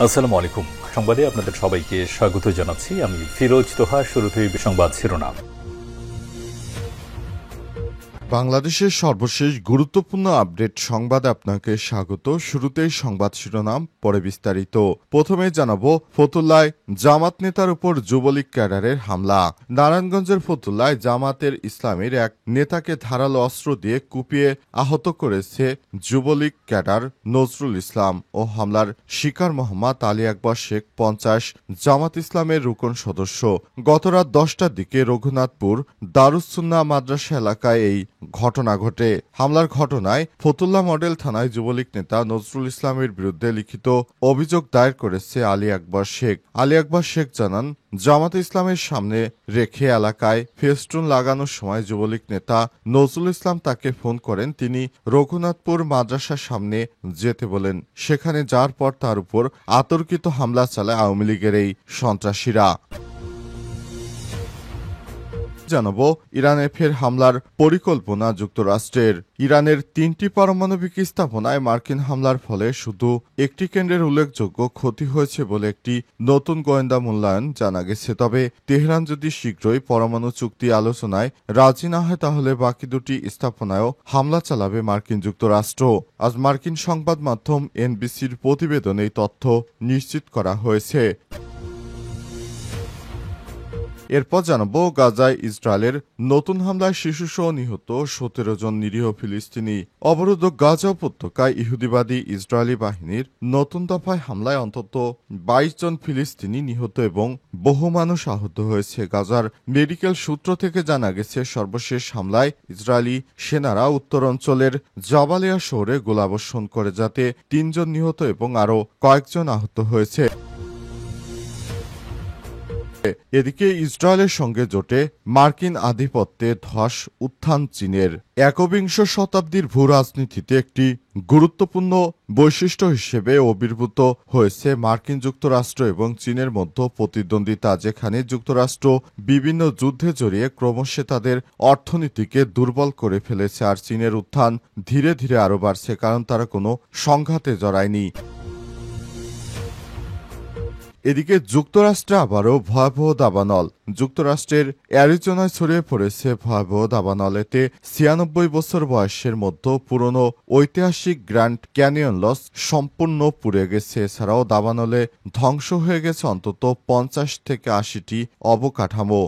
আসসালামু আলাইকুম। সংবাদে আপনাদের সবাইকে স্বাগত জানাচ্ছি। আমি ফিরোজ তোহা। শুরুতেই সংবাদ শিরোনাম। বাংলাদেশের সর্বশেষ গুরুত্বপূর্ণ আপডেট সংবাদে আপনাকে স্বাগত। শুরুতেই সংবাদ শিরোনাম, পরে বিস্তারিত। প্রথমে জানাবো, ফতুল্লায় জামাত নেতার উপর যুবলীগ ক্যাডারের হামলা। নারায়ণগঞ্জের ফতুল্লায় জামাতের ইসলামের এক নেতাকে ধারালো অস্ত্র দিয়ে কুপিয়ে আহত করেছে যুবলীগ ক্যাডার নজরুল ইসলাম ও হামলার শিকার মোহাম্মদ আলী আকবর শেখ 50, জামাত ইসলামের রুকন সদস্য। গতরাত 10টার দিকে রঘুনাথপুর দারুস-সুন্নাহ মাদ্রাসা এলাকায় এই ঘটনা ঘটে। হামলার ঘটনায় ফতুল্লা মডেল থানায় যুবলীগ নেতা নজরুল ইসলামের বিরুদ্ধে লিখিত অভিযোগ দায়ের করেছে আলী আকবর শেখ। আলী আকবর শেখ জানান, জামাত ইসলামের সামনে রেখে এলাকায় ফেস্টুন লাগানোর সময় যুবলীগ নেতা নজরুল ইসলাম তাকে ফোন করেন। তিনি রঘুনাথপুর মাদ্রাসার সামনে যেতে বলেন। সেখানে যাওয়ার পর তার উপর আতর্কিত হামলা চালায় আওয়ামী লীগের এই সন্ত্রাসীরা। জানাবো, ইরানে ফের হামলার পরিকল্পনা যুক্তরাষ্ট্রের। ইরানের 3টি পারমাণবিক স্থাপনায় মার্কিন হামলার ফলে শুধু একটি কেন্দ্রের উল্লেখযোগ্য ক্ষতি হয়েছে বলে একটি নতুন গোয়েন্দা মূল্যায়ন জানা গেছে। তবে তেহরান যদি শীঘ্রই পরমাণু চুক্তি আলোচনায় রাজি না হয় তাহলে বাকি দুটি স্থাপনায়ও হামলা চালাবে মার্কিন যুক্তরাষ্ট্র। আজ মার্কিন সংবাদ মাধ্যম এনবিসির প্রতিবেদনে এই তথ্য নিশ্চিত করা হয়েছে। এরপর জানাবো, গাজায় ইসরায়েলের নতুন হামলায় শিশুসহ নিহত 17 জন নিরীহ ফিলিস্তিনি। অবরুদ্ধ গাজা উপত্যকায় ইহুদিবাদী ইসরায়েলি বাহিনীর নতুন দফায় হামলায় অন্তত 22 জন ফিলিস্তিনি নিহত এবং বহু মানুষ আহত হয়েছে। গাজার মেডিকেল সূত্র থেকে জানা গেছে, সর্বশেষ হামলায় ইসরায়েলি সেনারা উত্তর অঞ্চলের জাবালিয়া শহরে গোলাবর্ষণ করে, যাতে 3 জন নিহত এবং আরও কয়েকজন আহত হয়েছে। এদিকে ইসরায়েলের সঙ্গে জোটে মার্কিন আধিপত্যে ধস উত্থান চীনের। একবিংশ শতাব্দীর ভূ রাজনীতিতে একটি গুরুত্বপূর্ণ বৈশিষ্ট্য হিসেবে আবির্ভূত হয়েছে মার্কিন যুক্তরাষ্ট্র এবং চীনের মধ্যে প্রতিদ্বন্দ্বিতা, যেখানে যুক্তরাষ্ট্র বিভিন্ন যুদ্ধে জড়িয়ে ক্রমশ তাদের অর্থনীতিকে দুর্বল করে ফেলেছে, আর চীনের উত্থান ধীরে ধীরে আরও বাড়ছে, কারণ তারা কোনো সংঘাতে জড়ায়নি। এদিকে যুক্তরাষ্ট্রে আবারও ভয়াবহ দাবানল। যুক্তরাষ্ট্রের অ্যারিজোনায় ছড়িয়ে পড়েছে ভয়াবহ দাবানল। এতে 96 বছর বয়সের মধ্যে পুরনো ঐতিহাসিক গ্র্যান্ড ক্যানিয়ন লস সম্পূর্ণ পুড়ে গেছে। এছাড়াও দাবানলে ধ্বংস হয়ে গেছে অন্তত 50 থেকে 80টি অবকাঠামো।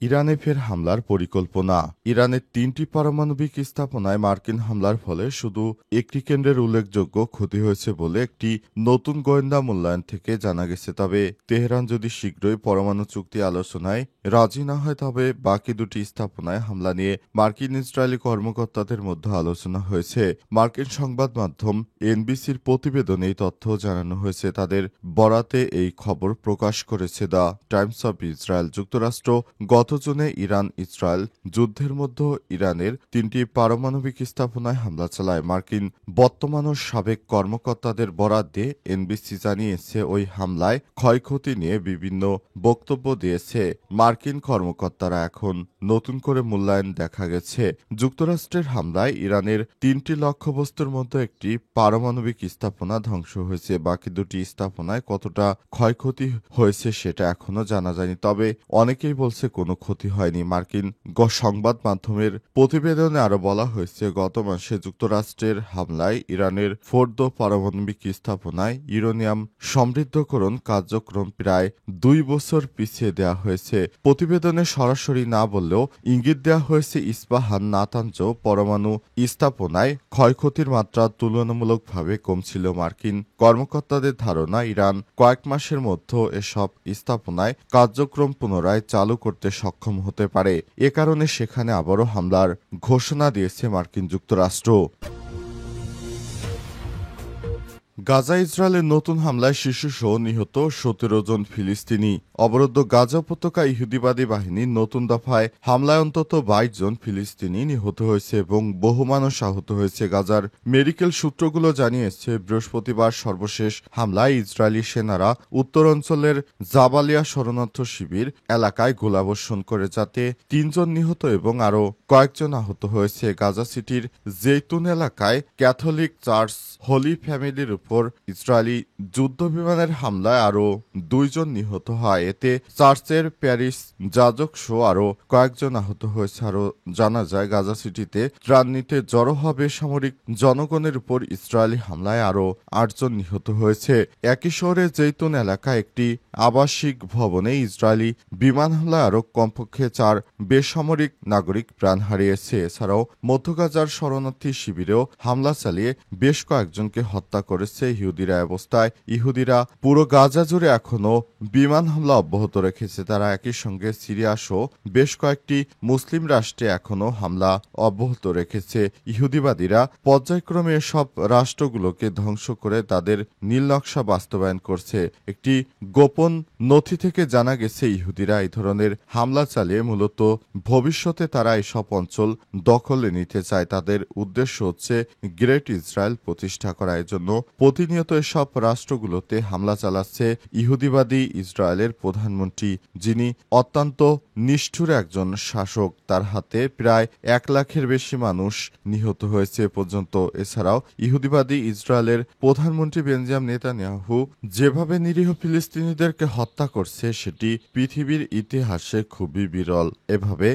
ইরানে ফের হামলার পরিকল্পনা। ইরানের 3টি পারমাণবিক স্থাপনায় মার্কিন হামলার ফলে শুধু একটি কেন্দ্রের উল্লেখযোগ্য ক্ষতি হয়েছে বলে একটি নতুন গোয়েন্দা মূল্যায়ন থেকে জানা গেছে। তবে তেহরান যদি শীঘ্রই পরমাণু চুক্তি আলোচনায় রাজি না হয় তবে বাকি দুটি স্থাপনায় হামলা নিয়ে মার্কিন ইসরায়েলি কর্মকর্তাদের মধ্যে আলোচনা হয়েছে। মার্কিন সংবাদ মাধ্যম এনবিসির প্রতিবেদনে এই তথ্য জানানো হয়েছে। তাদের বরাতে এই খবর প্রকাশ করেছে দ্য টাইমস অব ইসরায়েল। যুক্তরাষ্ট্র গত জুনে ইরান ইসরায়েল যুদ্ধের মধ্যে ইরানের 3টি পারমাণবিক স্থাপনায় হামলা চালায়। মার্কিন বর্তমান ও সাবেক কর্মকর্তাদের বরাত দিয়ে এনবিসি জানিয়েছে, ওই হামলায় ক্ষয়ক্ষতি নিয়ে বিভিন্ন বক্তব্য দিয়েছে মার্কিন কর্মকর্তারা। এখন নতুন করে মূল্যায়ন দেখা গেছে। যুক্তরাষ্ট্রের হামলায় ইরানের 3টি লক্ষ্যবস্তুর মধ্যে একটি পারমাণবিক স্থাপনা ধ্বংস হয়েছে। বাকি দুটি স্থাপনায় কতটা ক্ষয়ক্ষতি হয়েছে সেটা এখনো জানা যায়নি, তবে অনেকেই বলছে কোনো ক্ষতি হয়নি। মার্কিন সংবাদ মাধ্যমের প্রতিবেদনে আরো বলা হয়েছে, গত মাসে যুক্তরাষ্ট্রের হামলায় ইরানের ফোর্দো পারমাণবিক স্থাপনায় ইউরেনিয়াম সমৃদ্ধকরণ কার্যক্রম প্রায় 2 বছর পিছিয়ে দেওয়া হয়েছে। প্রতিবেদনে সরাসরি না বললেও ইঙ্গিত দেওয়া হয়েছে, ইস্পাহান, নাতাঞ্জ পরমাণু স্থাপনায় ক্ষয়ক্ষতির মাত্রা তুলনামূলকভাবে কম ছিল। মার্কিন কর্মকর্তাদের ধারণা, ইরান কয়েক মাসের মধ্যে এসব স্থাপনায় কার্যক্রম পুনরায় চালু করতে সক্ষম হতে পারে। এ কারণে সেখানে আবারও হামলার ঘোষণা দিয়েছে মার্কিন যুক্তরাষ্ট্র। গাজা ইসরায়েলের নতুন হামলায় শিশুসহ নিহত ১৭ জন ফিলিস্তিনি। অবরুদ্ধ গাজা উপত্যকা ইহুদিবাদী বাহিনীর নতুন দফায় হামলায় অন্তত ২২ জন ফিলিস্তিনি নিহত হয়েছে এবং বহু মানুষ আহত হয়েছে। গাজার মেডিকেল সূত্রগুলো জানিয়েছে বৃহস্পতিবার সর্বশেষ হামলায় ইসরায়েলি সেনারা উত্তরাঞ্চলের জাবালিয়া শরণার্থ শিবির এলাকায় গোলাবর্ষণ করে, যাতে ৩ জন নিহত এবং আরও কয়েকজন আহত হয়েছে। গাজা সিটির জেইতুন এলাকায় ক্যাথলিক চার্চ হোলি ফ্যামিলির উপর ইসরায়েলি যুদ্ধবিমানের হামলায় আরও ২ জন নিহত হয়। এতে চার্চের প্যারিশ যাজক সহ আরও কয়েকজন আহত হয়েছে। আরও জানা যায়, গাজা সিটিতে ত্রাণ নিতে জড়ো হওয়া বেসামরিক জনগণের উপর ইসরায়েলি হামলায় আরও ৮ জন নিহত হয়েছে। একই শহরে জেইতুন এলাকায় একটি আবাসিক ভবনে ইসরায়েলি বিমান হামলায় আরও কমপক্ষে ৪ বেসামরিক নাগরিক প্রাণ হারিয়েছে। এছাড়াও মধ্য গাজার শরণার্থী শিবিরেও হামলা চালিয়ে বেশ কয়েকজনকে হত্যা করেছে ইহুদিরা। অবস্থায় ইহুদিরা পুরো গাজা জুড়ে এখনও বিমান হামলা অব্যাহত রেখেছে। তারা একই সঙ্গে সিরিয়া সহ বেশ কয়েকটি মুসলিম রাষ্ট্রে এখনও হামলা অব্যাহত রেখেছে। ইহুদিবাদীরা পর্যায়ক্রমে সব রাষ্ট্রগুলোকে ধ্বংস করে তাদের নীলনকশা বাস্তবায়ন করছে। একটি গোপন নথি থেকে জানা গেছে, ইহুদিরা এই ধরনের হামলা চালিয়ে মূলত ভবিষ্যতে তারা এসব অঞ্চল দখলে নিতে চায়। তাদের উদ্দেশ্য হচ্ছে গ্রেট ইসরায়েল প্রতিষ্ঠা করা। এজন্য প্রতিনিয়ত এসব রাষ্ট্রগুলোতে হামলা চালাচ্ছে ইহুদিবাদী ইসরায়েলের প্রধানমন্ত্রী, যিনি অত্যন্ত নিষ্ঠুর একজন শাসক। তার হাতে প্রায় ১ লাখের বেশি মানুষ নিহত হয়েছে পর্যন্ত। এছাড়াও ইহুদিবাদী ইসরায়েলের প্রধানমন্ত্রী বেঞ্জামিন নেতানিয়াহু যেভাবে নিরীহ ফিলিস্তিনিদেরকে হত্যা করছে, সেটি পৃথিবীর ইতিহাসে খুবই বিরল। এভাবে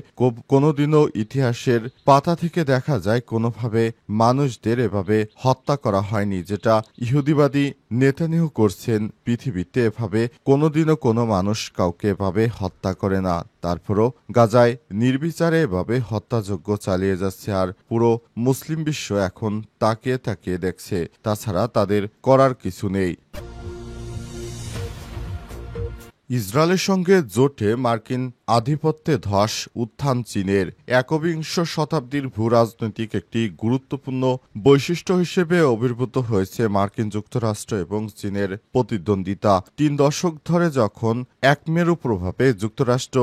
কোনোদিনও ইতিহাসের পাতা থেকে দেখা যায় কোনোভাবে মানুষদের এভাবে হত্যা করা হয়নি, যেটা ইহুদিবাদী নেতানিয়াহু করছেন। পৃথিবীতে এভাবে কোনোদিনও কোনো মানুষ কাউকে এভাবে হত্যা করে না। তারপরও গাজায় নির্বিচারে এভাবে হত্যাযজ্ঞ চালিয়ে যাচ্ছে, আর পুরো মুসলিম বিশ্ব এখন তাকিয়ে তাকিয়ে দেখছে। তাছাড়া তাদের করার কিছু নেই। ইসরায়েলের সঙ্গে জোটে মার্কিন আধিপত্যে ধস উত্থান চীনের। একবিংশ শতাব্দীর ভূরাজনৈতিক একটি গুরুত্বপূর্ণ বৈশিষ্ট্য হিসেবে আবির্ভূত হয়েছে মার্কিন যুক্তরাষ্ট্র এবং চীনের প্রতিদ্বন্দ্বিতা। ৩ দশক ধরে যখন একমেরু প্রভাবে যুক্তরাষ্ট্র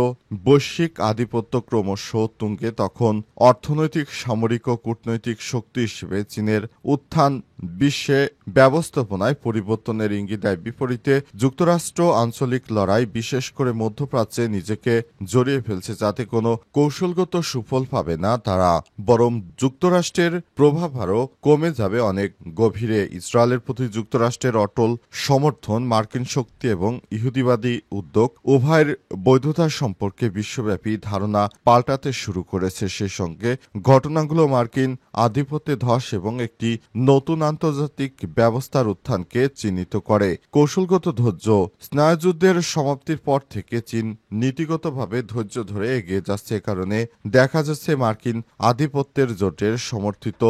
বৈশ্বিক আধিপত্য ক্রমশ তুঙ্গে, তখন অর্থনৈতিক, সামরিক ও কূটনৈতিক শক্তি হিসেবে চীনের উত্থান বিশ্বে ব্যবস্থাপনায় পরিবর্তনের ইঙ্গিত দেয়। বিপরীতে যুক্তরাষ্ট্র আঞ্চলিক লড়াই, বিশেষ করে মধ্যপ্রাচ্যে নিজেকে জড়িয়ে ফেলছে, যাতে কোনো কৌশলগত সুফল পাবে না তারা, বরং যুক্তরাষ্ট্রের প্রভাব আরও কমে যাবে অনেক গভীরে। ইসরায়েলের প্রতি যুক্তরাষ্ট্রের অটল সমর্থন, মার্কিন শক্তি এবং ইহুদিবাদী উদ্যোগ উভয়ের বৈধতা সম্পর্কে বিশ্বব্যাপী ধারণা পাল্টাতে শুরু করেছে। সে সঙ্গে ঘটনাগুলো মার্কিন আধিপত্যে ধস এবং একটি নতুন আন্তর্জাতিক ব্যবস্থার উত্থানকে চিহ্নিত করে। কৌশলগত ধৈর্য, স্নায়ুযুদ্ধের সমাপ্তির পর থেকে চীন নীতিগতভাবে ধৈর্য ধরে এগিয়ে যাচ্ছে। কারণে দেখা যাচ্ছে মার্কিন আধিপত্যের জোটের সমর্থিত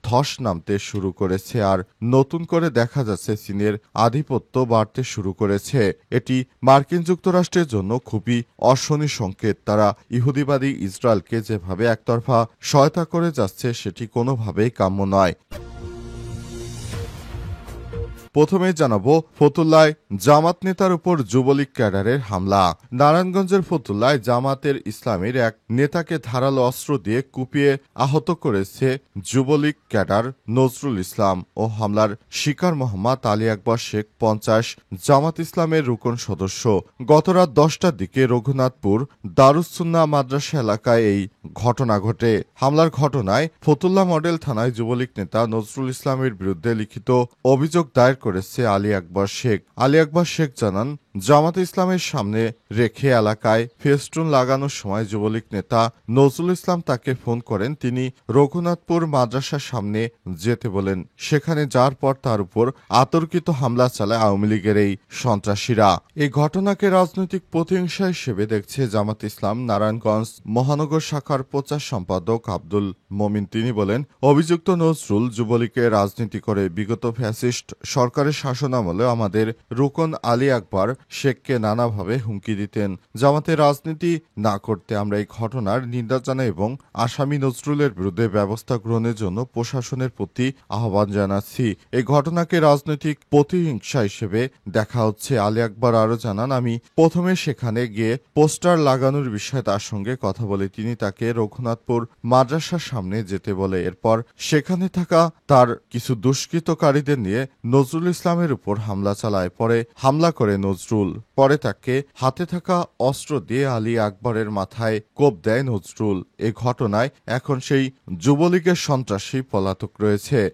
ধস নামতে শুরু করেছে, আর নতুন করে দেখা যাচ্ছে চীনের আধিপত্য বাড়তে শুরু করেছে। এটি মার্কিন যুক্তরাষ্ট্রের জন্য খুবই অশনি সংকেত। তারা ইহুদিবাদী ইসরায়েলকে যেভাবে একতরফা সহায়তা করে যাচ্ছে, সেটি কোনোভাবেই কাম্য নয়। প্রথমে জানাবো ফতুল্লায় জামাত নেতার উপর যুবলীগ ক্যাডারের হামলা। নারায়ণগঞ্জের ফতুল্লায় জামাতের ইসলামীর এক নেতাকে ধারালো অস্ত্র দিয়ে কুপিয়ে আহত করেছে যুবলীগ ক্যাডার নজরুল ইসলাম ও হামলার শিকার মোহাম্মদ আলী আকবর শেখ ৫০, জামাত ইসলামের রুকন সদস্য। গতরাত ১০টার দিকে রঘুনাথপুর দারুসসুন্নাহ মাদ্রাসা এলাকায় এই ঘটনা ঘটে। হামলার ঘটনায় ফতুল্লা মডেল থানায় যুবলীগ নেতা নজরুল ইসলামের বিরুদ্ধে লিখিত অভিযোগ দায়ের করেছে আলী আকবর শেখ। আলী আকবর শেখ জানান, জামাতে ইসলামের সামনে রেখে এলাকায় ফেস্টুন লাগানোর সময় যুবলীগ নেতা নজরুল ইসলাম তাকে ফোন করেন। তিনি রঘুনাথপুর মাদ্রাসার সামনে যেতে বলেন। সেখানে যাওয়ার পর তার উপর আতর্কিত হামলা চালায় আওয়ামী লীগের এই সন্ত্রাসীরা। এই ঘটনাকে রাজনৈতিক প্রতিহিংসা হিসেবে দেখছে জামাত ইসলাম। নারায়ণগঞ্জ মহানগর শাখার প্রচার সম্পাদক আব্দুল মমিন তিনি বলেন, অভিযুক্ত নজরুল যুবলীগের রাজনীতি করে। বিগত ফ্যাসিস্ট সরকারের শাসনামলে আমাদের রুকন আলী আকবর শেখকে নানাভাবে হুমকি দিতেন। জামাতের রাজনীতি না করতে আমরা এই ঘটনার নিন্দা জানাই এবং আসামি নজরুলের বিরুদ্ধে ব্যবস্থা গ্রহণের জন্য প্রশাসনের প্রতি আহ্বান জানাচ্ছি। এই ঘটনাকে রাজনৈতিক প্রতিহিংসা হিসেবে দেখা হচ্ছে। আলী আকবর আরও জানান, আমি প্রথমে সেখানে গিয়ে পোস্টার লাগানোর বিষয়ে তার সঙ্গে কথা বলে তিনি তাকে রঘুনাথপুর মাদ্রাসার সামনে যেতে বলে। এরপর সেখানে থাকা তার কিছু দুষ্কৃতকারীদের নিয়ে নজরুল ইসলামের উপর হামলা চালায়। পরে হামলা করে নজরুল। পরে তাকে হাতে থাকা অস্ত্র দিয়ে আলী আকবরের মাথায় কোপ দেয় নজরুল। এ ঘটনায় এখন সেই যুবলীগের সন্ত্রাসী পলাতক রয়েছে।